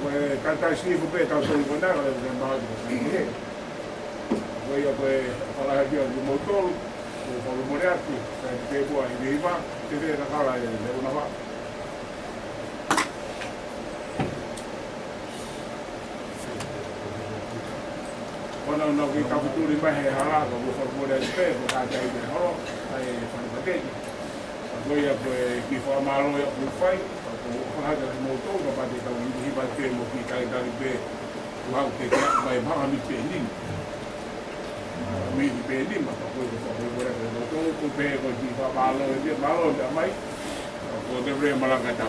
Pues cantar sí fue para todo el mundo, de más de voy a pues para la gente de motor, o para los moriarty, que voy a ir más, que de la cara de una va. Bueno, no que captura imagen jalada, como por morir espejo, porque hay de holo, hay para pequeño. Voy a pues que fue malo ya por fai. Ada motor dapat kita ini bagai mungkin kali dari be uang kita baik banget di sini, di sini maka boleh boleh motor tu be kalau kita malu dia malu dah mai, kalau dia boleh malah kacau.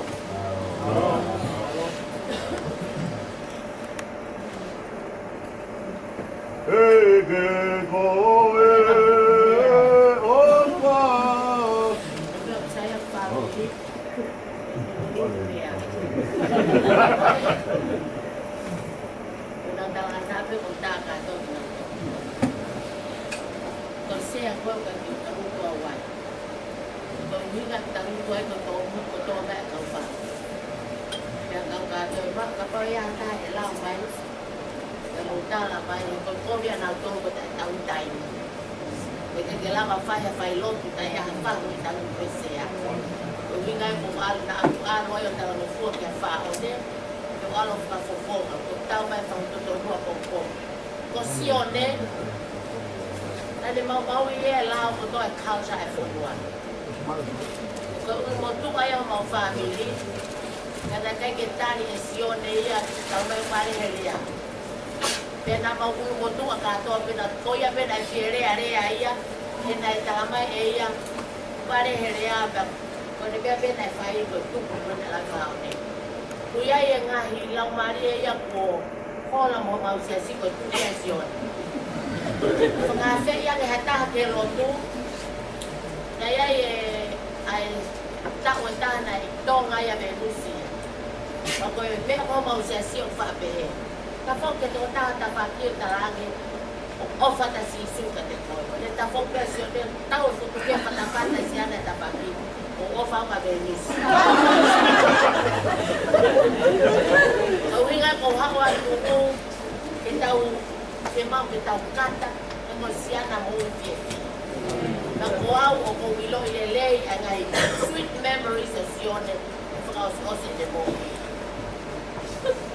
Undang-undang asabi kung taka ito. Kasi ako yung tarutuawan. Kung hingat tarutuay, totoo mo, totoo ba ikaw pa? Kaya kang gagawin ba, kapag yan tayo, lang ba? Kamuta lang ba? Kung kobya na ito, ba't ay taon tayo? Kaya kailangan faya loto tayo, hapang may tanong presya. Kung hingay kung na ang yung tanong po, kaya fao din. Alo para fofoca, o tal vai para todo rua popô. Cocione, ele mau ia lá o do é causa é fogoan. O motu vai uma família, cada que tá ali cione ia, também vai heria. Pena mau o motu a cato pena coia pena fiere area ia, pena tama ia, vai heria, quando bebe pena fai o tu por lá caone. Kuya yang hilang mari yang ko mau siasi ko tu pension. Pengase yang hata ke lotu. Kaya ai tak wata na dong aya be lusi. Ako be ko mau siasi o fa be. Kapag ke ta fakir tarangi. O fa ta sisu ka te ko. Ne ta fo pension de tao su ku ke fa ta siana ta fakir. O fa ka be nis. Kau ingat kau hawa itu kita memang kita kata emosiana mau fiesti. Na kau o kau bilo ilelei angai sweet memories asione para os de bom.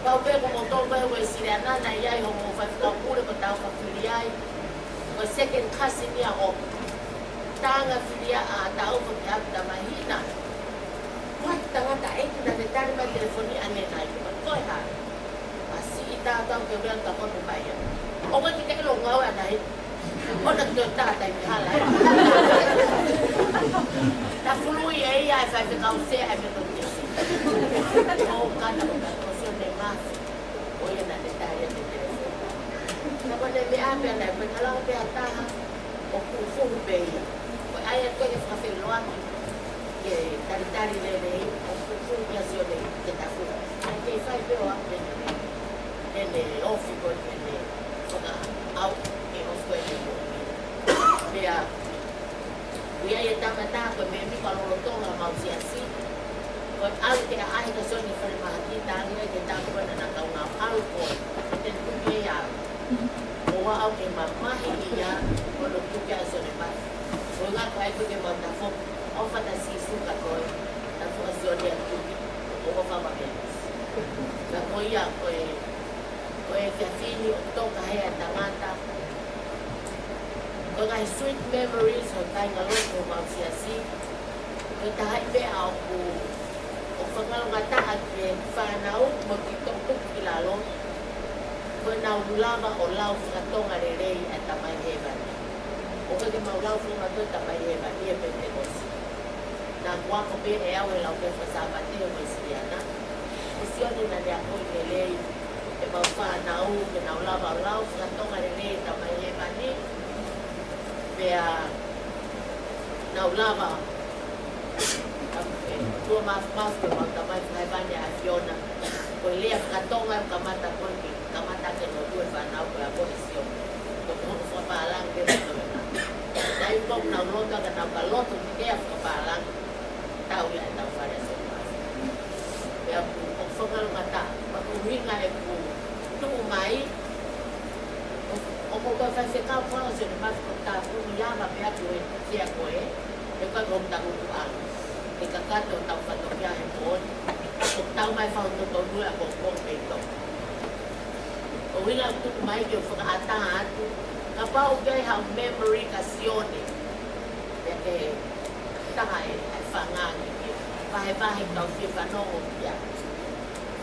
Kau pego motor kau siriana na ia o mo faz kau pura kau tahu kau filiai. Kau second cousin dia o tanga filia a tahu kau ada mahina. Wah, tengah tak itu dah dari mana telefoni aneh naik. Kau ha, masih kita tahu kemudian tak pun bayar. Orang kita kalau ngau aneh, orang kita tak hal lain. Tak perlu ia saya kau saya betul betul. Oh, kan tak konsum demas. Oh, yang ada tanya di telefon. Kalau dia apa yang lain, kalau dia tahu, oh, kufur bayar. Ayat kau yang kafir luar. Dari lele, populazione che da fuori, anche i fai però nelle office, nelle auto e ospedali. Via, via è stata come mi fanno lo tono ma si assi. Anche che sono fermati Italia che da come una alcol, del tutto ya. O anche mamma ia, quello che sono fatti. Sono qua che manda fuoco. O fata sisu kakoi, na fuasioni ya tubi, o kama benes. Na koia koe fiafini o toka hea tangata. Koe ngai sweet memories o tai ngaloi ko mausiasi. Koe tahai be au o whangalo ngata ake whanau mo ki tokuk kilalo. Koe nau lava o lau whakatonga rerei a tamai hewani. O koe ke mau lau whakatonga tamai hewani e pentekosi. Na kwa ko be e au e lau ke whasama te o mesiana. Mesione na rea koi ke lei e mau whanau ke nau lava o lau whakatonga rerei tamai hewani. Bea nau lava tua mas ke mau tamai whaibane a Fiona. Koe lea whakatonga e kamata koi ke kamata ke no due whanau ke a koesio. Ko kong whapalang ke rito na. Dai kong nau loto ka nau ka loto ki kea whapalang. Tau ia e tau whare so mas. Bea kong whangal ngata. Pakuhinga nga e ku tu mai o ko ka fa se ka fa se ma ta ku ya ma pe a ku e sia ko e ka rom ta ku a e ka ka to ta fa to ya e ko o ta mai fa to to lu a ko pe to o ila tu mai ke fa ata atu ka pa o ke ha memory ka sione e ke ta ai fa nga ni pa he ka fi fa no ya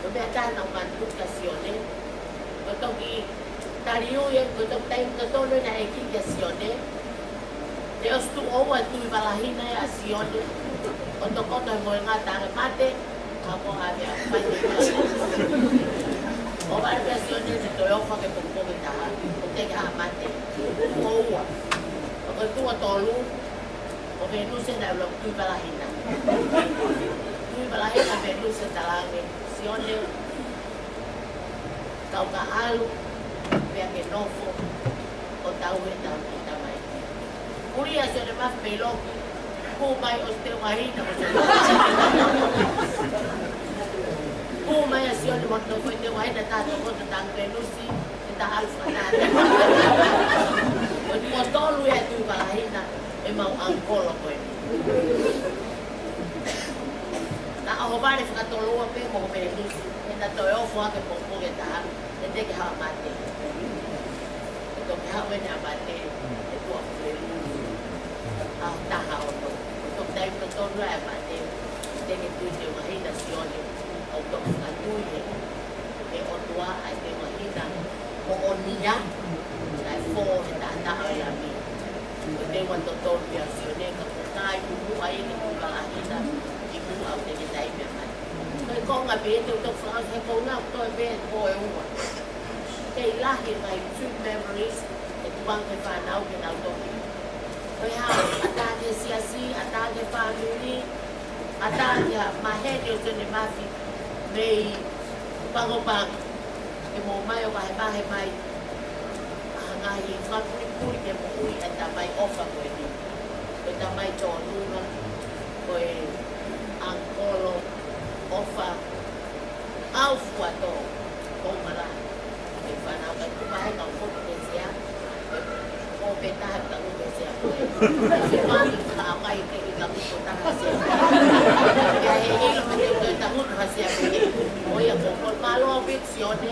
ko be ta na man tu ka sione ko to ki tariu ye ko to tai ko to le na e ki ka sione de os tu o wa tu balahina ya sione o to ko to mo nga ta mate ka ko ha ya pa o va a sione se to yo fa ke ko ko ta o te ka mate o wa o tu o to lu o Venus na lo tu balahina tu balahina Venus ta la ke sione kau ka alu pe ke nofo o tau e tau ki ta mai kuria se de mas pelo ku mai o te marina ku mai a sione mo to ko te marina ta to ko ta Venusi ta alfa ta o tolu e tu balahina e mau angkolo ko e na o vale fa to lo pe mo Venusi e na to yo fo ke po ke ta e te ke ha mate e to ke ha we na mate e to a ta ha o to dai to lo e mate te ke tu te marina sione o to ka tu e o tua ai te marina o onia dai fo ta ta ai mi te wan to ya sione ka ko kai ku ai ni ku ka marina i ku au te dai me mai kai ko nga be te to fa ke ko na to be ko e u te lahi mai true memories e tu bang ke fa nau ke nau to kai ha ata ke siasi ata ke family ata ya mahe ke te ne mafi mei pango bang ke mo mai o mai mai nga hi fa ku ke mo ui ata mai ofa ko ni ko ta mai to nunga ko e angkolo ofa au fuato ko mala e fa na ka ku mai ka ko ke sia ko peta ta ko ke sia ko e ma ka mai ke ka ko ta sia ya e lo me te ta ko ta sia ke o ya ko malo visione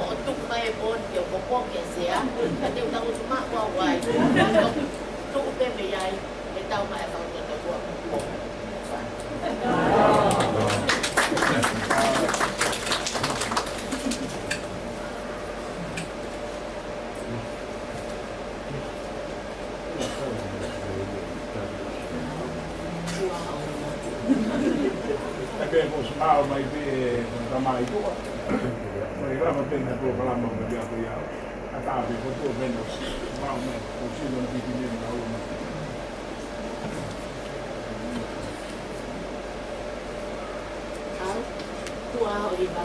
o tu mai bon ke ko ke sia te ta ko ma wa wai tu te me ai e ta mai fa to to ko mai be ta mai to mai la ma tenga to para ma me ya to ya ata be ko to menos ma me ko si no di ni na o ma au tu a o iba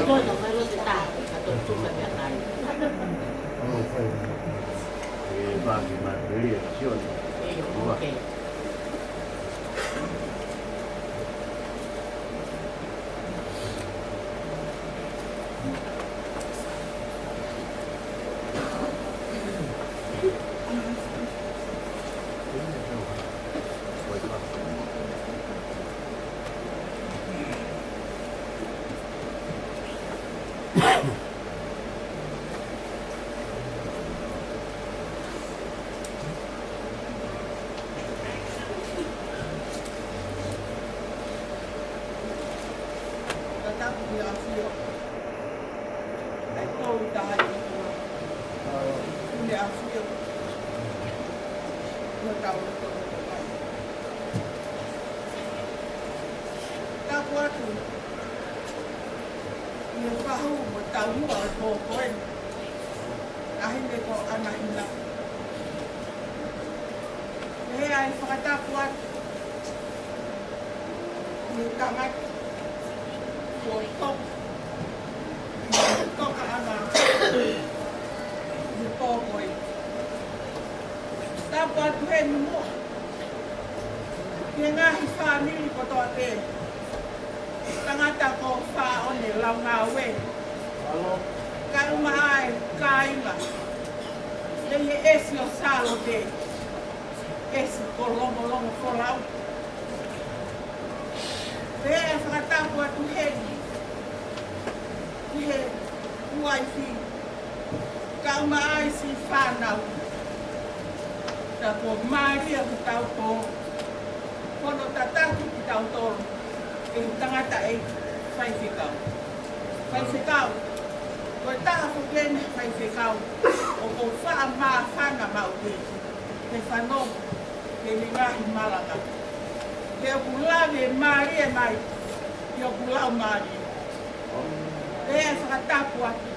ko no mai lo ta ka to tu me ya tai va che ma reazione ok ngā we. Kai uma ai kāinga. Le he esi o salo te. Esi ko longo wholau. Te e whakatapu atu heni. Ki he uai whi. Ka uma ai si whanau. Ta ko Maria ki tau ko. Kono tataki ki tau toro. E tangata e whaiwhikau. Whaiwhikau. Koe taha ko kene whaiwhikau. O ko wha maa whanga mau te. Te whanong. Te lingahi malanga. Te o kulawe Maria mai. Te o kulau Maria. Te e whakatapu atu.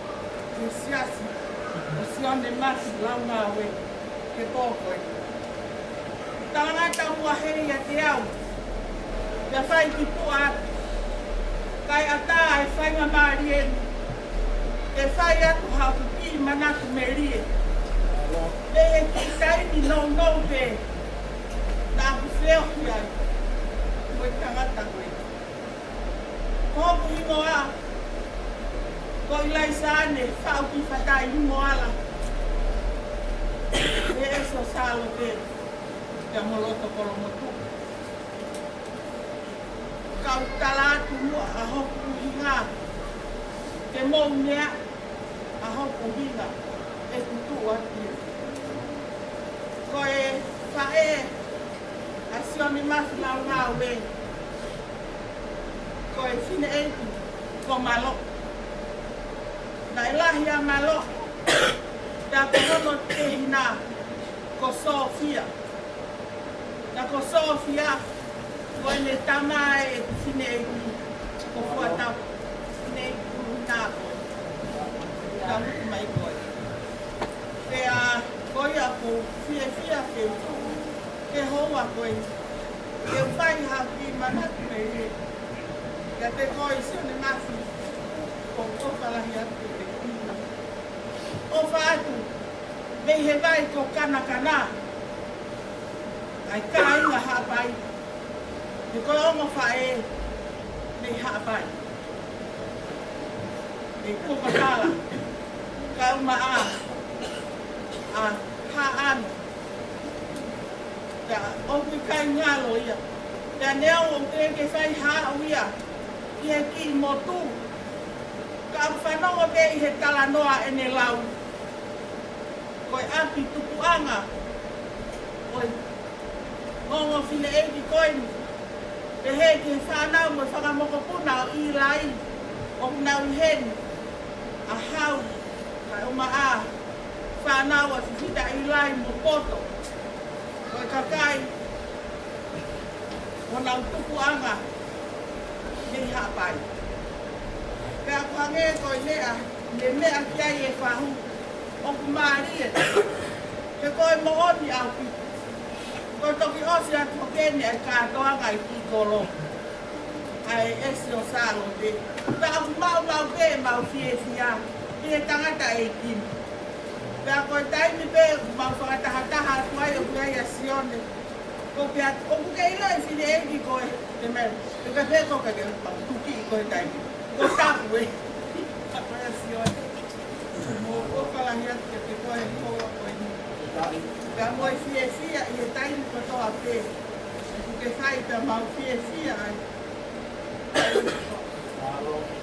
Te siasi. O sione masi lau ngā we. Te kōkoe. Tangata mua heri a te au. Te whai ki pua atu. Kai ata e whai ngā Marienu. Te whai atu hauku ki manatu me rie. Te e ki taini nou te. Nā ku wheo ki ai. Koe tangata koe. Kōku hingo a. Ko ilai sāne whau ki whatai hingo ala. Te e so sālo te. Te moloto koro motu. Kau talatu mua a hoku hinga. Te mou mea a hoku hinga. E kutu ati. Ko e whae a sioni masu lau ngā we. Ko e fine eitu ko malo. Na ilahi a malo. Ta kohono te hina ko Sofia. Na ko Sofia, ko ene tamae e fine eitu ko fuatau. Fine eitu nā koe. Ta muku mai koe. Te a koe a ko fia ke utu. Ke hoa koe. Ke whai haki manatu me re. Ka te koe sione nasi. Ko kōwhalahi atu te kina. O whaatu. Mei he vai ko kana. Ai ka inga hapai. Te koe ongo whae. Mei hapai. Mei kōpatala. Ka uma a. A ha ano. Ka oku kai ngalo ia. Te aneo o te ke whai haa uia. I he ki motu. Ka whanongo te i he talanoa ene lau. Koe api tupuanga. Koe ngongo fine eiki koini. Te he ke whanau mo whakamokopuna o i lai. O nau i heni. A hau. Kai uma a. Whanau a whiwhita i lai mo poto. Koe kakai. O nau tupuanga. Nei hapai. Pea kuhange koe lea. Le mea kia i e whahu. O ku Maria. Te koe mo oni au ki. Koe toki osi atu o kene ai kātoanga i ki kolo. Ai esi o salo te. Ta au mau pe mau fie fia. I e tangata e kini. Pea koe taimi pe mau whakatahataha atu ai o kuai a sione. Ko pea o kuke ilo e fine eki koe. Te mea. Te ka peko ka ke tuki i koe taimi. Ko tapu e. Ka koe a sione. Mo kōwhalahi atu ke te koe koa koe ni. Ka moe fie fia i e taimi katoa pē. Ku ke whai pia mau fie fia ai.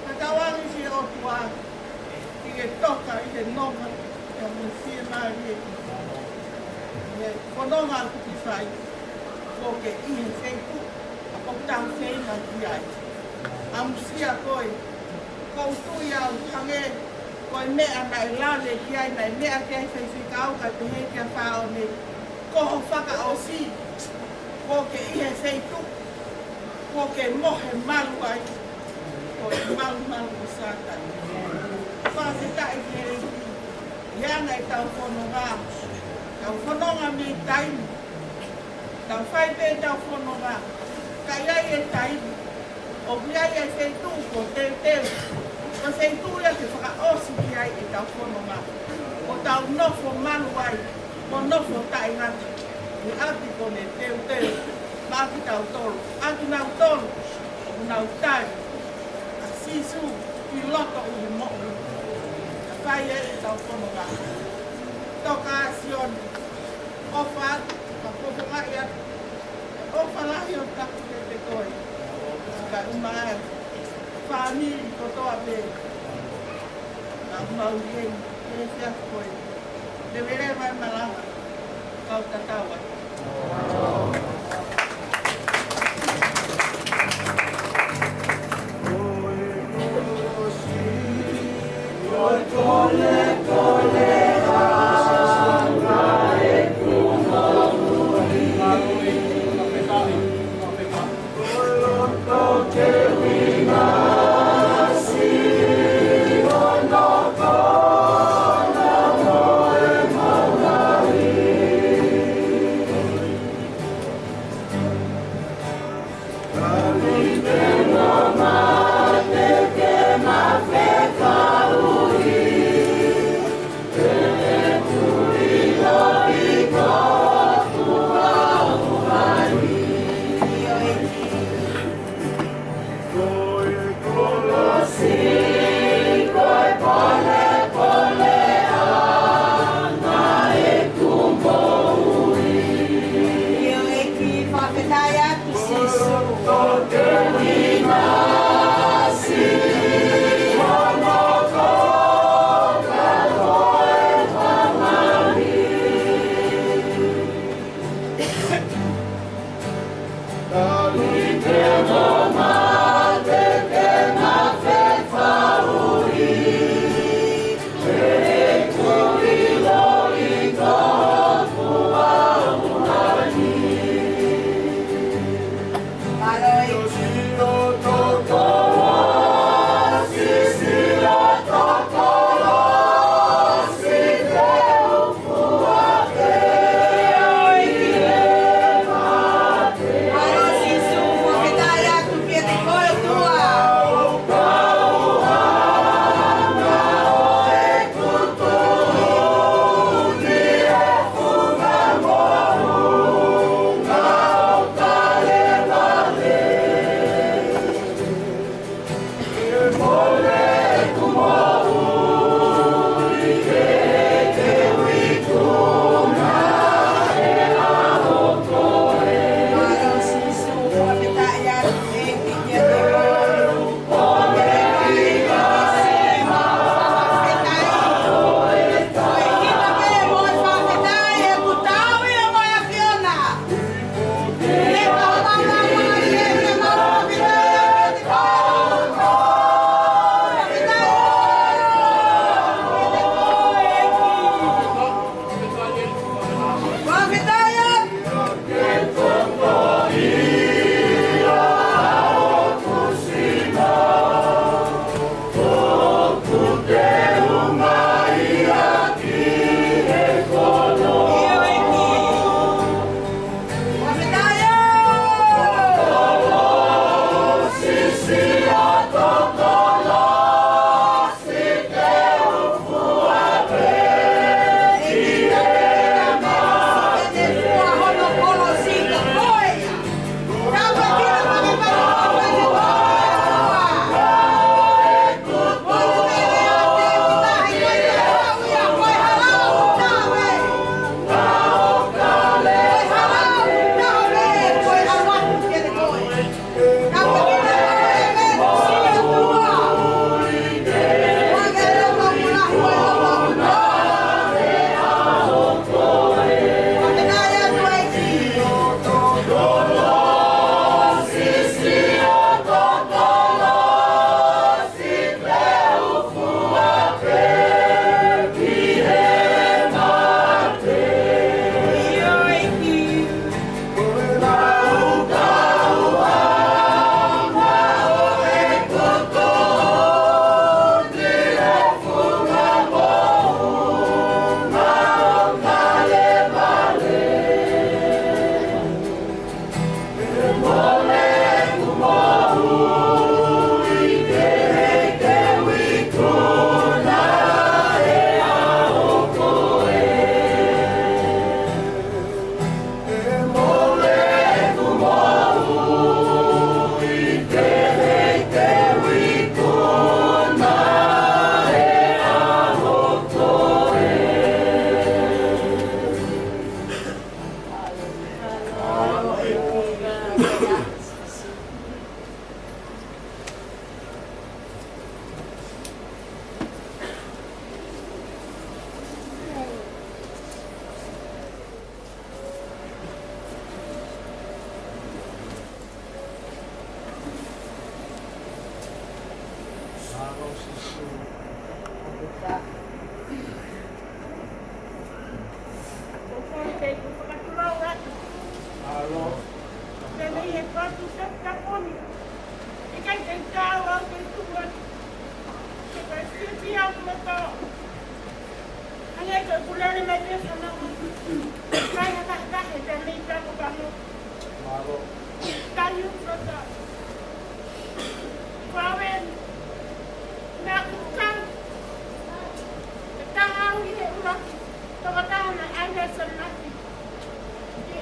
Ka tawangi fie o tua. I ke toka i ke nonga. Ka moe fie maari e ki. Kononga ku ki whai. Ko ke i he wheiku. O tau wheina ki ai. Amusia koe. Kou tui au hange. Koe mea nai lale ki ai nai mea kei whaiwhikau ka te he kia whao ne koho whaka o si. Ko ke ihe wheitu. Ko ke mohe malu ai. Ko e malu o sātai. Whāwhitai ki he ki. Ianga i tau whanonga. Tau whanonga me taimi. Tau whaipe tau whanonga. Ka iai e taimi. O iai e wheitu ko teu. Ko wheitu ia te whakaosi ki ai e tau whanonga. O tau nofo manu ai. Ko nofo tai ngata. I ati kone teu. Maki tau tolu. Aki nau tolu. O nau tai. A sisu. i loto i he mo. Whai e tau kono ngā. Toka sion o whaat, ka poponga ia. O whalahi o taku te te koi. Ka umaa whani i kotoa pe. Nā mauri hei, e whia koi. Te were mai malanga, kau tatawa.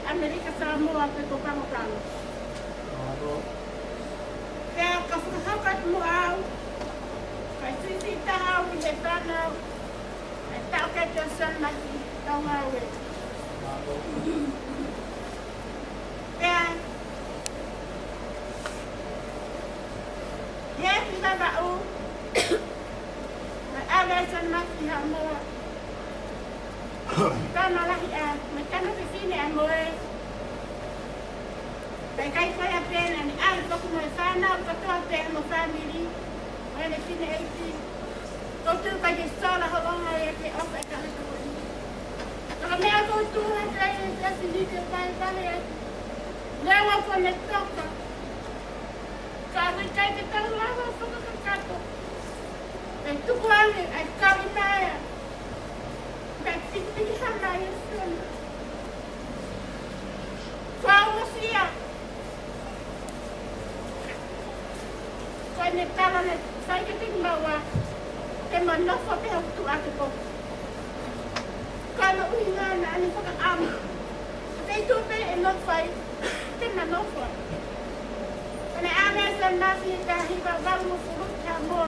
Amerika Samoa ke ko pangutalo. Kaya kafukakat mo au, kasi sita au ni hetana, ay tao kaya jasan lagi tao ngawe. Kaya, yes, kita bau, may agasan lagi hamoa. Kana lahi may kana sisini amoe. Kay kaya pena ni ay ko mo sana ko to pena mo family. Wala sini ay si. Ko to pa di sala ho long ay ke op ay ka ko. Kami ako to ay sa sini ke pa pa ya. Lewa ko ne toka. Ka kay ke tao lawa ko ka to. Ay tu ko ay ka na ya. Pagpipili sa layo sun. Kau siya. Kau ni tala ni saya keting bawa. Teman nak sampai waktu aku kau. Kalau uingan ani kau am. Saya tu pe enok fai. Teman nak fai. Kalau ame sen nasi dah hiba baru furut kamu.